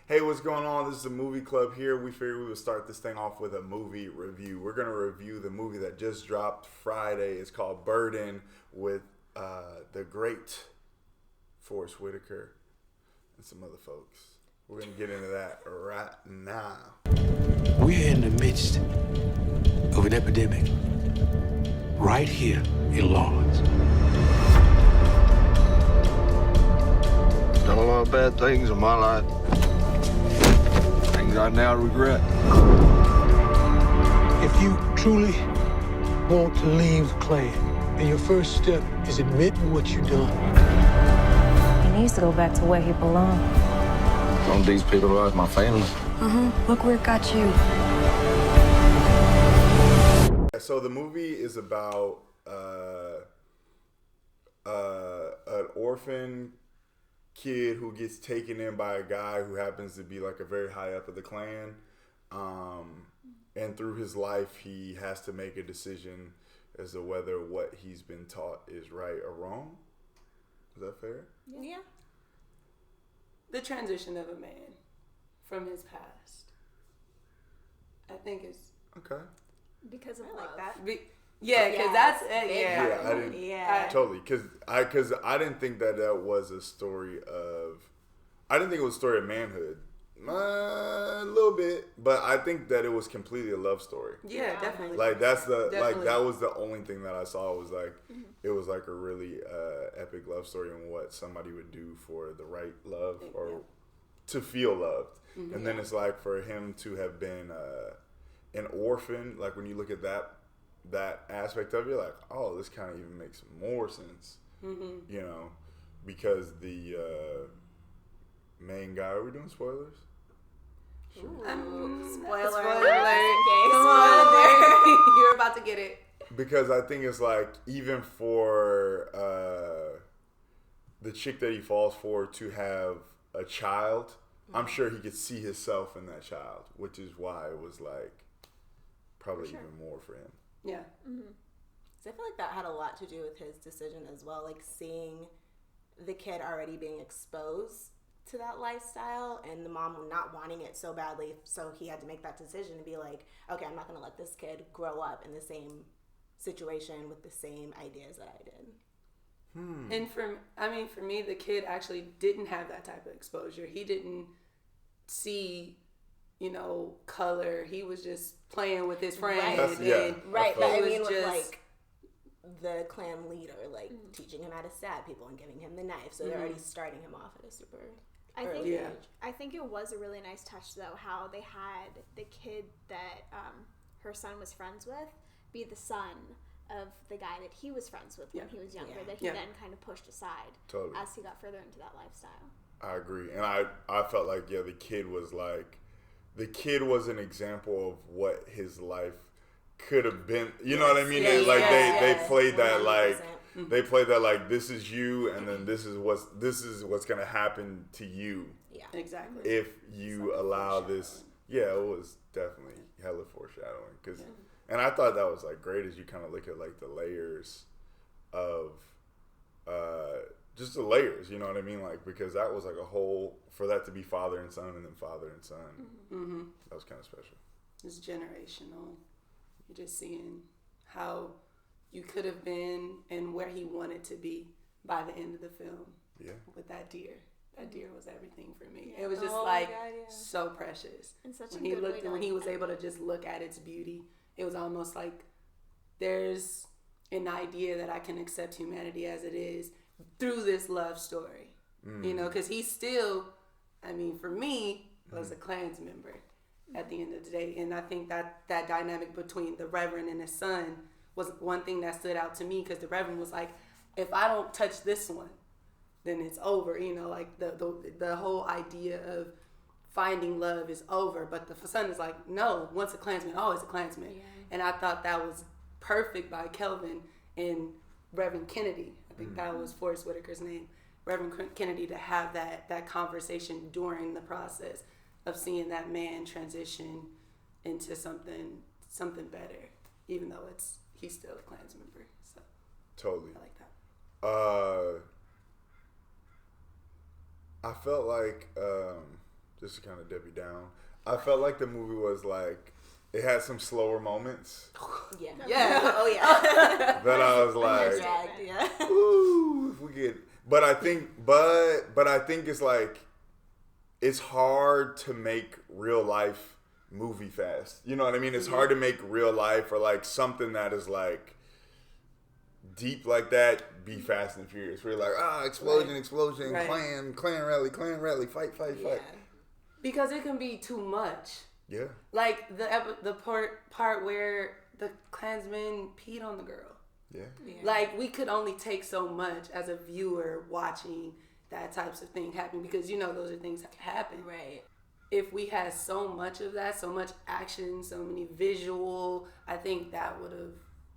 Hey, what's going on? This is a movie club here. We figured we would start this thing off with a movie review. We're going to review the movie that just dropped Friday. It's called Burden with the great Forest Whitaker and some other folks. We're going to get into that right now. We're in the midst of an epidemic right here in Lawrence. Done a lot of bad things in my life. Things I now regret. If you truly want to leave the Klan, then your first step is admitting what you've done. He needs to go back to where he belongs. Some of these people are my family. Look where it got you. So the movie is about an orphan kid who gets taken in by a guy who happens to be like a very high up of the Klan. And through his life, he has to make a decision as to whether what he's been taught is right or wrong. Is that fair? Yeah. The transition of a man from his past, I think is okay. Because of I love. like that. Because that's it. Yeah, I didn't. Yeah. Totally, because I didn't think that was a story of. I didn't think it was a story of manhood. A little bit, but I think that it was completely a love story. Yeah, definitely. Like that's the Definitely. like that was the only thing that I saw was like it was like a really epic love story and what somebody would do for the right love or to feel loved. And then it's like for him to have been an orphan, like when you look at that aspect of it, you're like, oh, this kind of even makes more sense. You know, because the main guy, are we doing spoilers? Spoiler. Spoiler. Come on. You're about to get it. Because I think it's like, even for the chick that he falls for to have a child, I'm sure he could see himself in that child, which is why it was like probably even more for him. Yeah. So I feel like that had a lot to do with his decision as well, like seeing the kid already being exposed to that lifestyle and the mom not wanting it so badly, so he had to make that decision to be like, okay, I'm not going to let this kid grow up in the same situation with the same ideas that I did. And for me, the kid actually didn't have that type of exposure. He didn't see, color. He was just playing with his friends. Right. But I mean, with just like the Klan leader, like teaching him how to stab people and giving him the knife. So they're already starting him off at a super early age. I think it was a really nice touch, though, how they had the kid that her son was friends with be the son of the guy that he was friends with when he was younger, that he then kind of pushed aside as he got further into that lifestyle. I agree. And I felt like, the kid was an example of what his life could have been. You know what I mean? They played that 100%. They played that like, this is you, and then this is what's gonna happen to you. Yeah, exactly. If you allow this, it was definitely hella foreshadowing. And I thought that was like great as you kind of look at like the layers of, just the layers. You know what I mean? Like, because that was like a whole, for that to be father and son and then father and son. That was kind of special. It's generational. You're just seeing how you could have been and where he wanted to be by the end of the film. Yeah. With that deer. That deer was everything for me. It was just so precious. And such when he looked and when he was able to just look at its beauty, it was almost like there's an idea that I can accept humanity as it is through this love story. Because he still, for me, was a Klansman member at the end of the day. And I think that dynamic between the Reverend and his son was one thing that stood out to me, because the Reverend was like, if I don't touch this one, then it's over. Like the whole idea of finding love is over. But the son is like, no, once a Klansman, always a Klansman. Yeah. And I thought that was perfect by Kelvin and Reverend Kennedy. I think that was Forest Whitaker's name. Reverend Kennedy, to have that conversation during the process of seeing that man transition into something better, even though he's still a Klansman member. So totally, I like that. I felt like just to kind of dip you down, I felt like the movie was like, it had some slower moments. Yeah. Yeah. Oh yeah. That I was like, Yeah. ooh, if we get. But I think it's like, it's hard to make real life movie fast. You know what I mean? It's hard to make real life or like something that is like deep like that be Fast and Furious. Where you're like, explosion, clan rally, fight. Because it can be too much. Yeah. Like the part where the Klansman peed on the girl. Yeah. Like, we could only take so much as a viewer watching that types of thing happen, because those are things that happen. Right. If we had so much of that, so much action, so many visual, I think that would have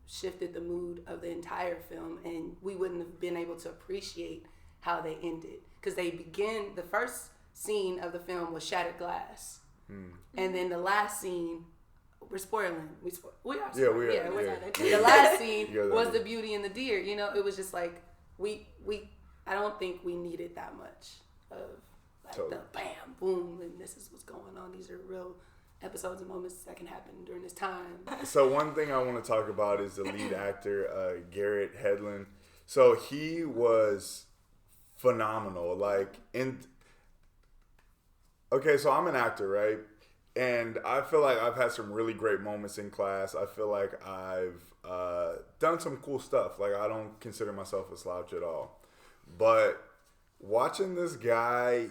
shifted the mood of the entire film, and we wouldn't have been able to appreciate how they ended. Because the first scene of the film was shattered glass. And then the last scene, we're spoiling. We are spoiling. Yeah, we are. Yeah. The last scene was the Beauty and the Deer. It was just like, I don't think we needed that much of like the bam, boom, and this is what's going on. These are real episodes and moments that can happen during this time. So one thing I want to talk about is the lead actor, Garrett Hedlund. So he was phenomenal. Okay, so I'm an actor, right? And I feel like I've had some really great moments in class. I feel like I've done some cool stuff. Like, I don't consider myself a slouch at all. But watching this guy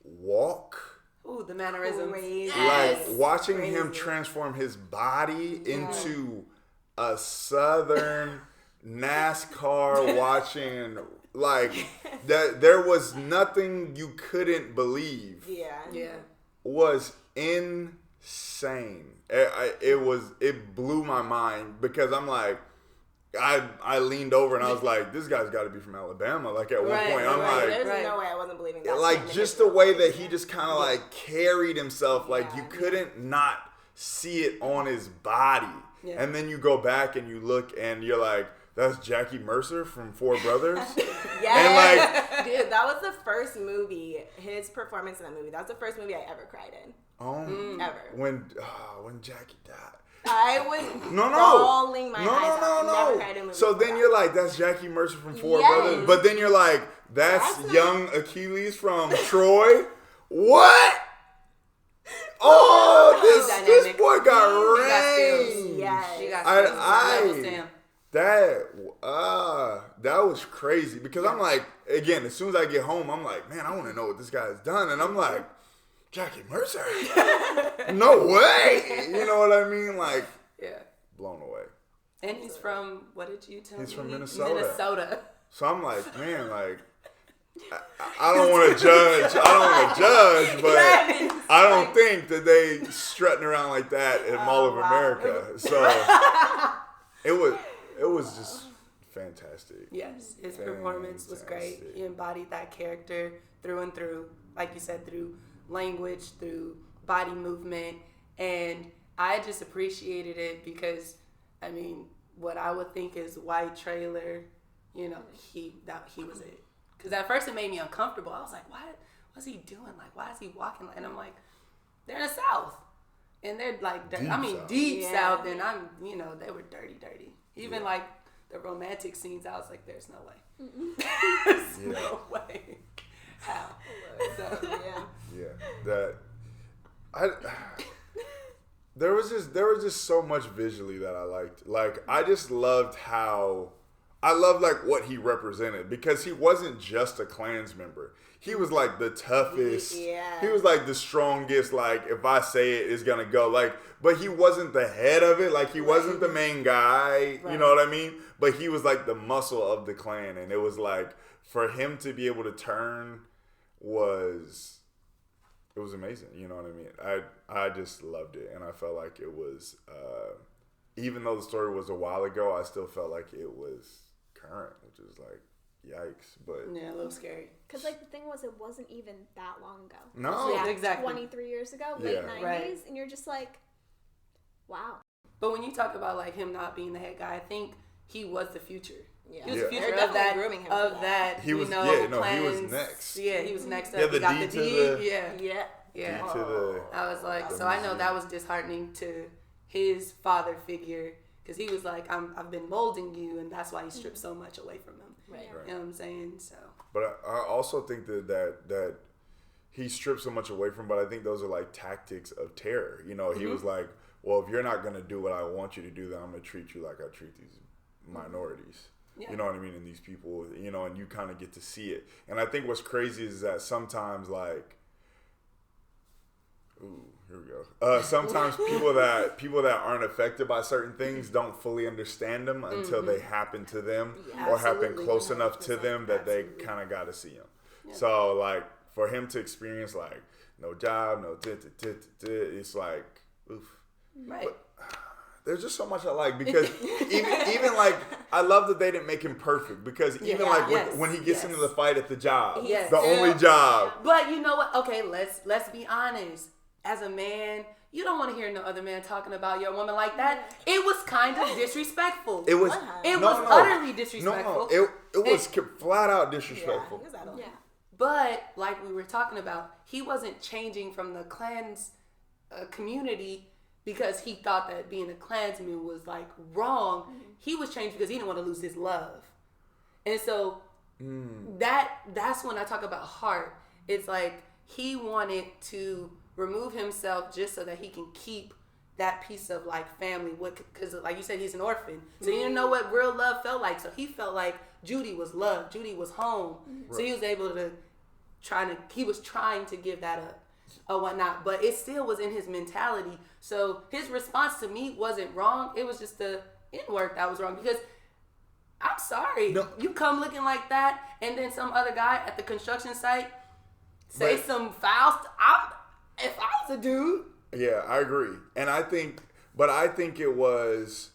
walk... Ooh, the mannerisms. Like, watching him transform his body into a Southern NASCAR watching... Like, that there was nothing you couldn't believe. Yeah. Was insane. It blew my mind, because I'm like, I leaned over and I was like, this guy's got to be from Alabama. Like, at one point, I'm like, there's no way I wasn't believing that. like, just the way that he just kind of like carried himself, like you couldn't not see it on his body. Yeah. And then you go back and you look and you're like, that's Jackie Mercer from Four Brothers. And like, dude, that was the first movie. His performance in that movie. That was the first movie I ever cried in. Ever. When Jackie died. I was bawling my eyes out. Never cried in a movie. So then you're like, that's Jackie Mercer from Four Brothers. But then you're like, that's young Achilles from Troy. What? Oh, this boy got range. Yes. That was crazy, because I'm like, again, as soon as I get home, I'm like, man, I want to know what this guy's done. And I'm like, Jackie Mercer? No way. You know what I mean? Like, blown away. And he's from, what did you tell me? He's from Minnesota. Minnesota. So I'm like, man, like, I don't want to judge. But I don't think that they strutting around like that in Mall of America. So it was just fantastic. Yes, his performance was great. He embodied that character through and through, like you said, through language, through body movement, and I just appreciated it because, I mean, what I would think is white trailer, he was it. Because at first it made me uncomfortable. I was like, what's he doing? Like, why is he walking? And I'm like, they're in the South. And they're like, deep South. And they were dirty. Even like the romantic scenes, I was like, there's no way. There's no way. How? So, there was just so much visually that I liked. Like, I just loved like what he represented, because he wasn't just a Klans member. He was like the toughest. Yeah. He was like the strongest. Like, if I say it, it's gonna go. Like, but he wasn't the head of it. Like, he wasn't the main guy. Right. You know what I mean? But he was like the muscle of the Klan, and it was like, for him to be able to turn was amazing. You know what I mean? I just loved it, and I felt like it was, even though the story was a while ago, I still felt like it was current, which is like, yikes. But yeah, a little scary. Because like the thing was, it wasn't even that long ago. No, like exactly. 23 years ago, late 90s, and you're just like, wow. But when you talk about like him not being the head guy, I think he was the future. Yeah. He was the future They're of that. Grooming him of that. He was. Plans. he was next. Yeah, he was next up. Yeah, he got the D to D. the. Yeah. Yeah. Due to the, I was like, so I know that was disheartening to his father figure, because he was like, I've been molding you, and that's why he stripped so much away from him. Right. You know what I'm saying? So. But I also think that he stripped so much away from, but I think those are like tactics of terror. You know, he was like, well, if you're not going to do what I want you to do, then I'm going to treat you like I treat these minorities. Yeah. You know what I mean? And these people, you know, and you kind of get to see it. And I think what's crazy is that sometimes, like, ooh, here we go. Sometimes people that aren't affected by certain things don't fully understand them until they happen to them or happen close enough to them that they kind of got to see them. Yeah. So, like, for him to experience, like, no job, no it's like, oof. Right. But there's just so much I like, because even like, I love that they didn't make him perfect, because even when he gets into the fight at the job, the only job. But you know what? Okay, let's be honest. As a man, you don't want to hear no other man talking about your woman like that. It was kind of disrespectful. It was utterly disrespectful. No. It was flat out disrespectful. Yeah. But like we were talking about, he wasn't changing from the Klan's community because he thought that being a Klansman was like wrong. Mm-hmm. He was changed because he didn't want to lose his love. And so that's when I talk about heart. It's like he wanted to remove himself just so that he can keep that piece of like family. Because like you said, he's an orphan. So he didn't know what real love felt like. So he felt like Judy was love. Judy was home. Right. So he was able to he was trying to give that up or whatnot. But it still was in his mentality. So his response to me wasn't wrong. It was just the N-word that was wrong. Because I'm sorry. No. You come looking like that, and then some other guy at the construction site say some foul stuff. If I was a dude. Yeah, I agree. And I think it was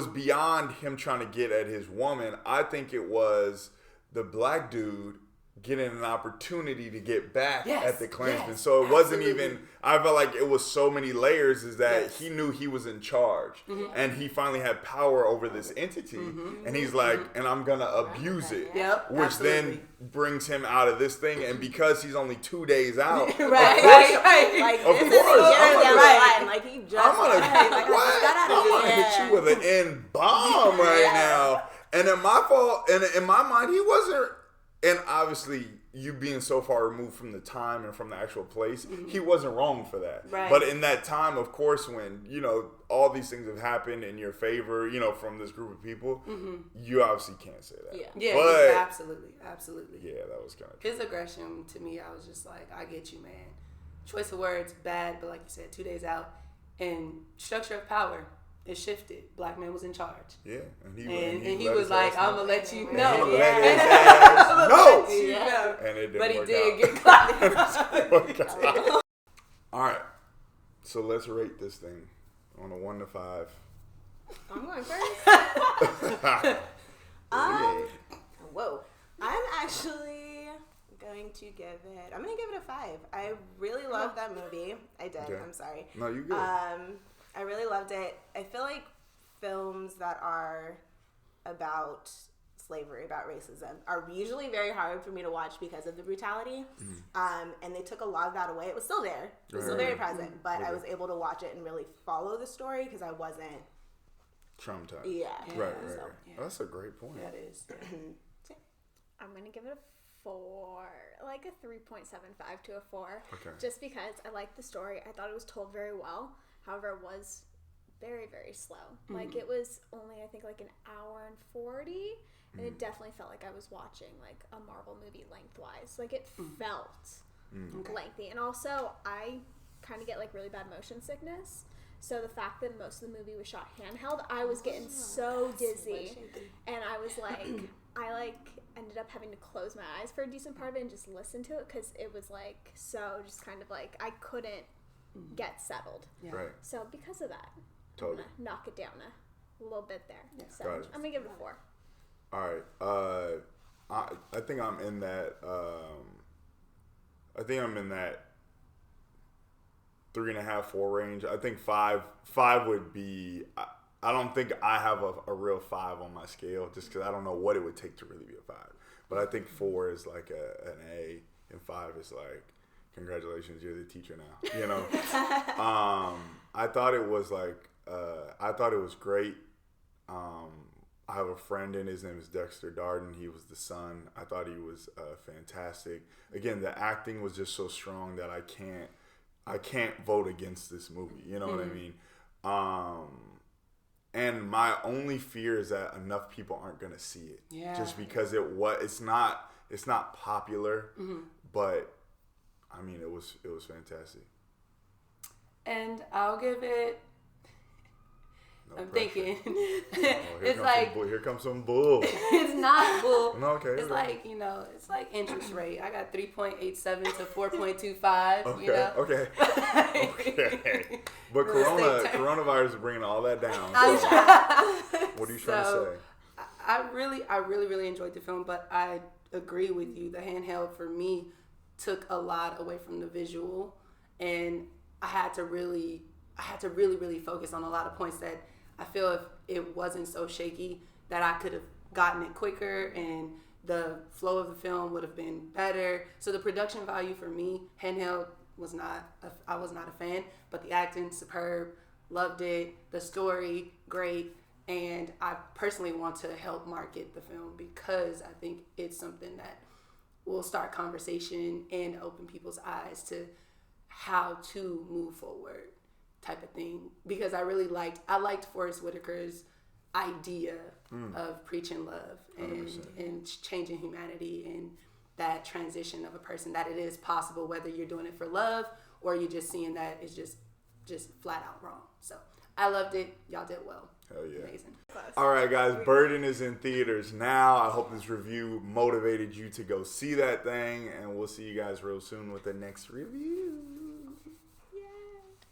beyond him trying to get at his woman. I think it was the black dude getting an opportunity to get back at the Klansman. Yes, so it wasn't even, I felt like it was so many layers, is that he knew he was in charge and he finally had power over this entity and he's like, and I'm going to abuse it, which then brings him out of this thing. And because he's only 2 days out, right. Like, of course, I'm going to hit you with an N-bomb right now. And in my mind, he wasn't. And obviously, you being so far removed from the time and from the actual place, he wasn't wrong for that. Right. But in that time, of course, when, you know, all these things have happened in your favor, you know, from this group of people, you obviously can't say that. Yeah, absolutely. Yeah, that was kind of his aggression to me. I was just like, I get you, man. Choice of words, bad, but like you said, 2 days out. And structure of power. It shifted. Black man was in charge. Yeah, and he was like, "I'm gonna let you know." No. And it didn't but he work did out. get caught. All right, so let's rate this thing on a 1 to 5. I'm going first. Whoa, I'm actually going to give it. I'm gonna give it a 5. I really loved that movie. I did. Okay. I'm sorry. No, you good. I really loved it. I feel like films that are about slavery, about racism, are usually very hard for me to watch because of the brutality. And they took a lot of that away. It was still there. It was still very present. But I was able to watch it and really follow the story because I wasn't traumatized. Yeah. Right. Yeah. That's a great point. That is. I'm going to give it a 4, like a 3.75 to a 4. Okay. Just because I liked the story. I thought it was told very well. However, it was very, very slow. Like, it was only, I think, like an hour and 40. And it definitely felt like I was watching, like, a Marvel movie lengthwise. Like, it felt lengthy. And also, I kind of get, like, really bad motion sickness. So the fact that most of the movie was shot handheld, I was getting so dizzy. And I was like, ended up having to close my eyes for a decent part of it and just listen to it. Because it was, like, so just kind of, like, I couldn't get settled. Right. So because of that, totally. I'm gonna knock it down a little bit there. Yeah. So I'm gonna give it a 4. All right. I think I'm in that. I think I'm in that 3.5, 4 range. I think 5 would be. I don't think I have a real 5 on my scale, just because I don't know what it would take to really be a 5. But I think 4 is like an A. In 5, it's like, congratulations, you're the teacher now. You know, I thought it was like, I thought it was great. I have a friend in, his name is Dexter Darden. He was the son. I thought he was fantastic. Again, the acting was just so strong that I can't vote against this movie. You know what I mean? And my only fear is that enough people aren't gonna see it. Yeah. Just because it's not popular, but I mean it was fantastic. And I'll give it. No I'm pressure. thinking. It's like here comes some bull. It's not bull. No, okay. It's like, you know, it's like interest rate. I got 3.87 to 4.25. Okay. You know? Okay. Okay. But coronavirus is bringing all that down. So what are you trying to say? I really enjoyed the film, but I agree with you. The handheld for me took a lot away from the visual, and I had to really focus on a lot of points that I feel if it wasn't so shaky that I could have gotten it quicker and the flow of the film would have been better. So the production value for me, handheld, I was not a fan, but the acting, superb, loved it. The story, great. And I personally want to help market the film because I think it's something that will start conversation and open people's eyes to how to move forward, type of thing. Because I liked Forest Whitaker's idea of preaching love and changing humanity and that transition of a person, that it is possible whether you're doing it for love or you're just seeing that it's just flat out wrong. So I loved it. Y'all did well. Hell yeah. Amazing. All right, guys. Burden is in theaters now. I hope this review motivated you to go see that thing, and we'll see you guys real soon with the next review.